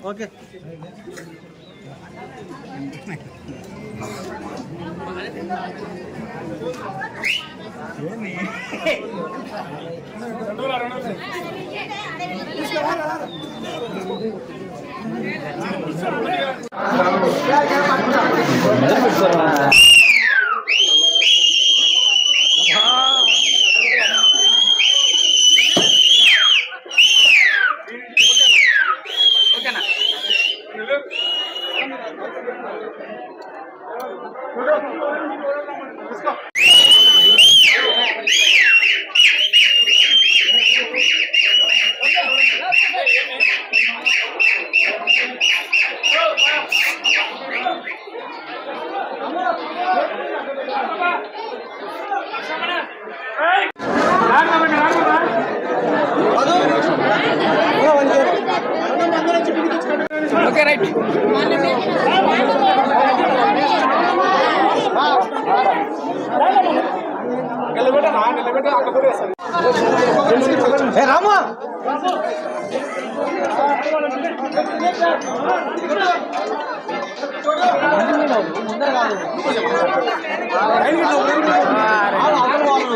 Okay okay right Rama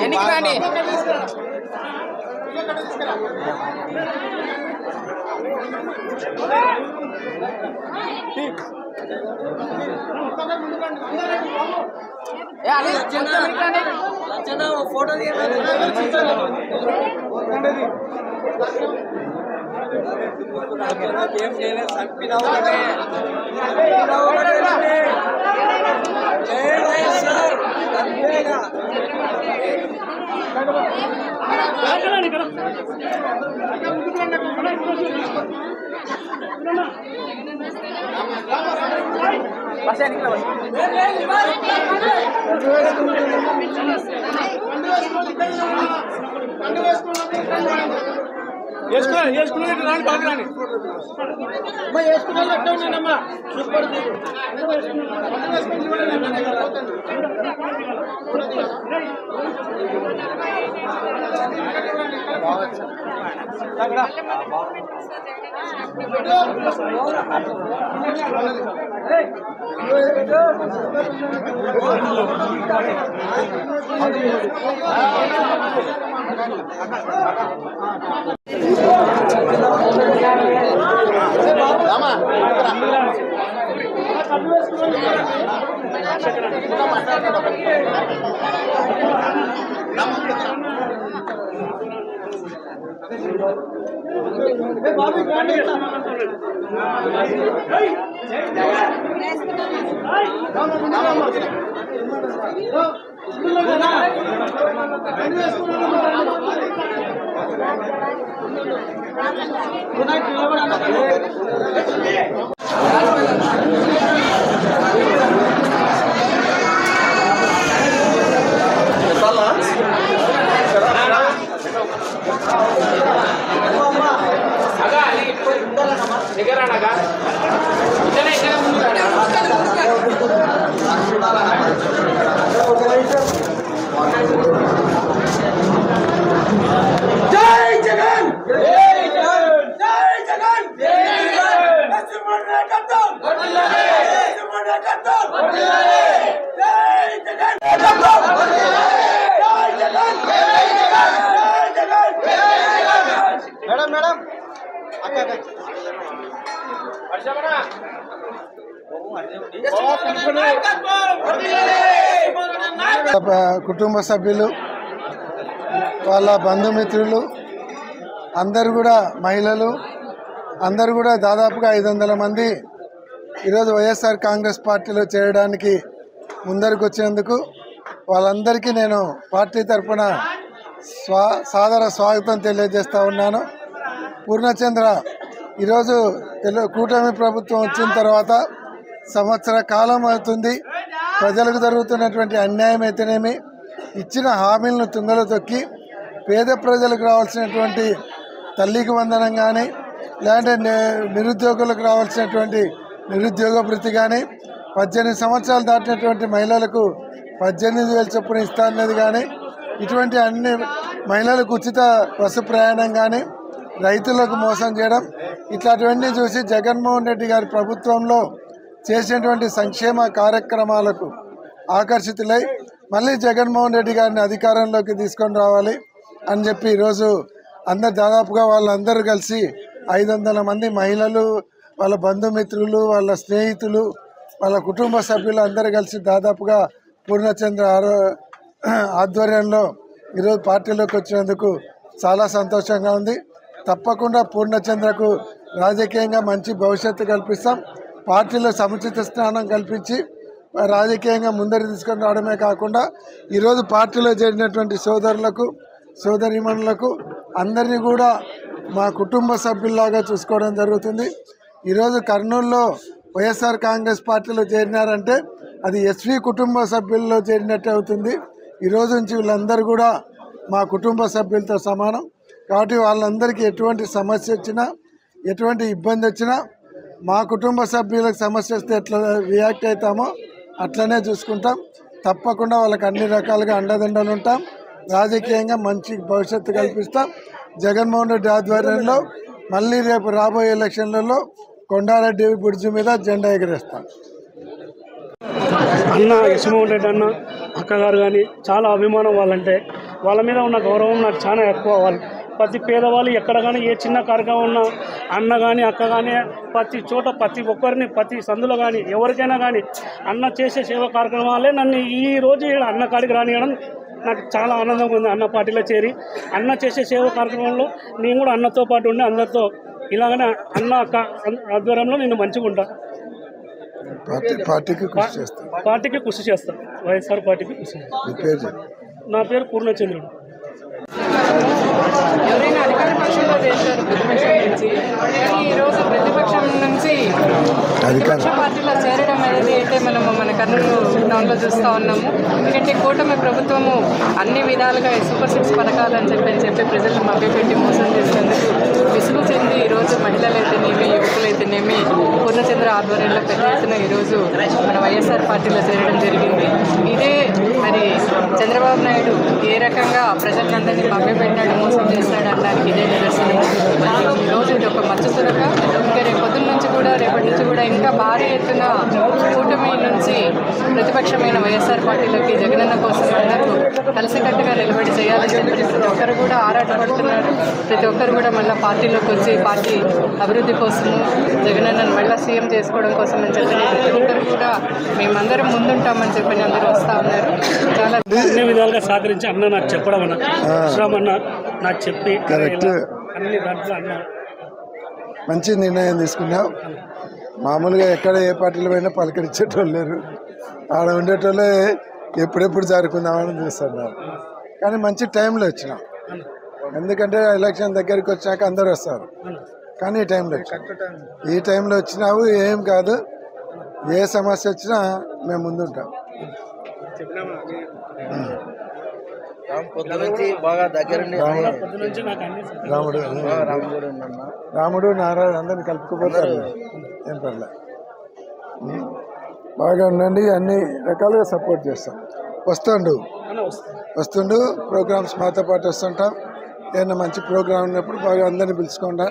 ఎన్నికి రాండి photo madam madam అక్క కుటుంబ సభ్యులు వాళ్ళ బంధుమిత్రులు అందరు కూడా మహిళలు అందరు కూడా దాదాపుగా 500 మంది ఈరోజు వైఎస్ఆర్ కాంగ్రెస్ పార్టీలో చేరడానికి ముందరికి వచ్చేందుకు వాళ్ళందరికీ నేను పార్టీ తరఫున సాదర స్వాగతం తెలియజేస్తూ ఉన్నాను. పూర్ణచంద్ర ఈరోజు కూటమి ప్రభుత్వం వచ్చిన తర్వాత సంవత్సర కాలం అవుతుంది. ప్రజలకు జరుగుతున్నటువంటి అన్యాయం అయితేనేమి, ఇచ్చిన హామీలను తుంగలో తొక్కి పేద ప్రజలకు రావాల్సినటువంటి తల్లికి వందనం కానీ, లేదంటే నిరుద్యోగులకు రావాల్సినటువంటి నిరుద్యోగ భృతి కానీ, 18 సంవత్సరాలు దాటినటువంటి మహిళలకు 18,000 చొప్పున ఇస్తానన్నది కానీ, ఇటువంటి అన్ని మహిళలకు ఉచిత బస్సు ప్రయాణం కానీ, రైతులకు మోసం చేయడం, ఇట్లాంటివన్నీ చూసి జగన్మోహన్ రెడ్డి గారి ప్రభుత్వంలో చేసినటువంటి సంక్షేమ కార్యక్రమాలకు ఆకర్షితులై మళ్ళీ జగన్మోహన్ రెడ్డి గారిని అధికారంలోకి తీసుకొని రావాలి అని చెప్పి ఈరోజు దాదాపుగా వాళ్ళందరూ కలిసి 500 మంది మహిళలు, వాళ్ళ బంధుమిత్రులు, వాళ్ళ స్నేహితులు, వాళ్ళ కుటుంబ సభ్యులు అందరూ కలిసి దాదాపుగా పూర్ణచంద్ర ఆధ్వర్యంలో ఈరోజు పార్టీలోకి వచ్చినందుకు చాలా సంతోషంగా ఉంది. తప్పకుండా పూర్ణచంద్రకు రాజకీయంగా మంచి భవిష్యత్తు కల్పిస్తాం. పార్టీలో సముచిత స్థానం కల్పించి రాజకీయంగా ముందరికి తీసుకొని రావడమే కాకుండా ఈరోజు పార్టీలో చేరినటువంటి సోదరులకు, సోదరీమణులకు అందరినీ కూడా మా కుటుంబ సభ్యుల్లాగా చూసుకోవడం జరుగుతుంది. ఈరోజు కర్నూలులో వైఎస్ఆర్ కాంగ్రెస్ పార్టీలో చేరినారంటే అది ఎస్వి కుటుంబ సభ్యుల్లో చేరినట్టు అవుతుంది. ఈరోజు నుంచి వీళ్ళందరూ కూడా మా కుటుంబ సభ్యులతో సమానం. కాబట్టి వాళ్ళందరికీ ఎటువంటి సమస్య వచ్చినా, ఎటువంటి ఇబ్బంది వచ్చినా, మా కుటుంబ సభ్యులకు సమస్య వస్తే ఎట్లా రియాక్ట్ అవుతామో అట్లనే చూసుకుంటాం. తప్పకుండా వాళ్ళకి అన్ని రకాలుగా అండదండలు ఉంటాం. రాజకీయంగా మంచి భవిష్యత్తు కల్పిస్తాం. జగన్మోహన్ రెడ్డి ఆధ్వర్యంలో మళ్ళీ రేపు రాబోయే ఎలక్షన్లలో కొండారెడ్డి బ్రిడ్జి మీద జెండా ఎగరేస్తాం. అన్న యశమోహన్ రెడ్డి అన్న అక్కగారు కానీ చాలా అభిమానం. వాళ్ళ మీద ఉన్న గౌరవం నాకు చాలా ఎక్కువ. వాళ్ళు ప్రతి పేదవాళ్ళు ఎక్కడ కానీ ఏ చిన్న కార్యక్రమం ఉన్నా అన్న కానీ అక్క కానీ ప్రతి చోట ప్రతి ఒక్కరిని ప్రతి సందులో కానీ ఎవరికైనా కానీ అన్న చేసే సేవా కార్యక్రమాలే నన్ను ఈ రోజు అన్న కాడికి రానియడం నాకు చాలా ఆనందంగా ఉంది. అన్న పార్టీలో చేరి అన్న చేసే సేవా కార్యక్రమంలో నేను కూడా అన్నతో పాటు ఉండి అందరితో ఇలాగనే అన్న అక్క ఆధ్వర్యంలో నేను మంచిగా ఉంటా. పార్టీకి కృషి చేస్తాను. వైఎస్ఆర్ పార్టీకి కృషి చేస్తాను. నా పేరు పూర్ణచంద్రుడు. ఎవరైనా అధికార పక్షంలో చేశారు ప్రతిపక్షం నుంచి, కానీ ఈరోజు ప్రతిపక్షం నుంచి ప్రతిపక్ష పార్టీలో చేరడం అనేది అయితే మన కర్నూలు టౌన్లో చూస్తూ ఉన్నాము. ఎందుకంటే కూటమి ప్రభుత్వము అన్ని విధాలుగా సూపర్ 6 పథకాలని చెప్పి ప్రజలను మభ్యపెట్టి మోసం చేసేందుకు విసుగు చెంది ఈరోజు మహిళలైతేనేమి, యువకులైతేనేమి పూర్ణచంద్ర ఆధ్వర్యంలో పెద్ద ఎత్తున ఈరోజు మన వైఎస్ఆర్ పార్టీలో చేరడం జరిగింది. ఇదే మరి చంద్రబాబు నాయుడు ఏ రకంగా ప్రజలందరినీ మభ్యపెట్టాడు, మోసం చేస్తాడు అనడానికి ఇదే నిదర్శనం. ఈరోజు ఇది ఒక మచ్చుతురగా ఇంకా రేపటి నుంచి కూడా ఇంకా భారీ ఎత్తున కూటమి నుంచి ప్రతిపక్షమైన వైఎస్ఆర్ పార్టీలోకి జగనన్న కోసం అందరూ కలిసికట్టుగా నిలబడి చేయాలని చెప్పి ప్రతి ఒక్కరు కూడా ఆరాటపడుతున్నారు. ప్రతి ఒక్కరు కూడా మళ్ళీ పార్టీలోకి వచ్చి పార్టీ అభివృద్ధి కోసము జగనన్నను మళ్ళీ సీఎం చేసుకోవడం కోసం అని చెప్పి ప్రతి ఒక్కరు కూడా మేమందరం ముందుంటామని చెప్పి అందరూ వస్తూ ఉన్నారు. చాలా అన్ని విధాలుగా సహకరించి అన్న నాకు చెప్పడం అన్న శ్రమన్న నాకు చెప్పి అన్ని దాంట్లో అన్న మంచి నిర్ణయం తీసుకున్నావు. మామూలుగా ఎక్కడ ఏ పార్టీలో పోయినా పలకరించేటోళ్ళు లేరు. ఆడ ఉండేటోళ్ళే ఎప్పుడెప్పుడు జరుపుకుందామని చూస్తున్నారు. కానీ మంచి టైంలో వచ్చినాం. ఎందుకంటే ఎలక్షన్ దగ్గరికి వచ్చాక అందరూ వస్తారు, కానీ ఈ టైంలో ఈ టైంలో వచ్చినావు. ఏం కాదు, ఏ సమస్య వచ్చినా మేము ముందుంటాం. రాముడు నారాయణ అందరిని కలుపుకుపోతారు. ఏం పర్లే, బాగా ఉండండి. అన్ని రకాలుగా సపోర్ట్ చేస్తాం. వస్తుండు ప్రోగ్రామ్స్ మాతో పాటు వస్తుంటాం. ఏదైనా మంచి ప్రోగ్రామ్ ఉన్నప్పుడు బాగా అందరినీ పిలుచుకుంటా.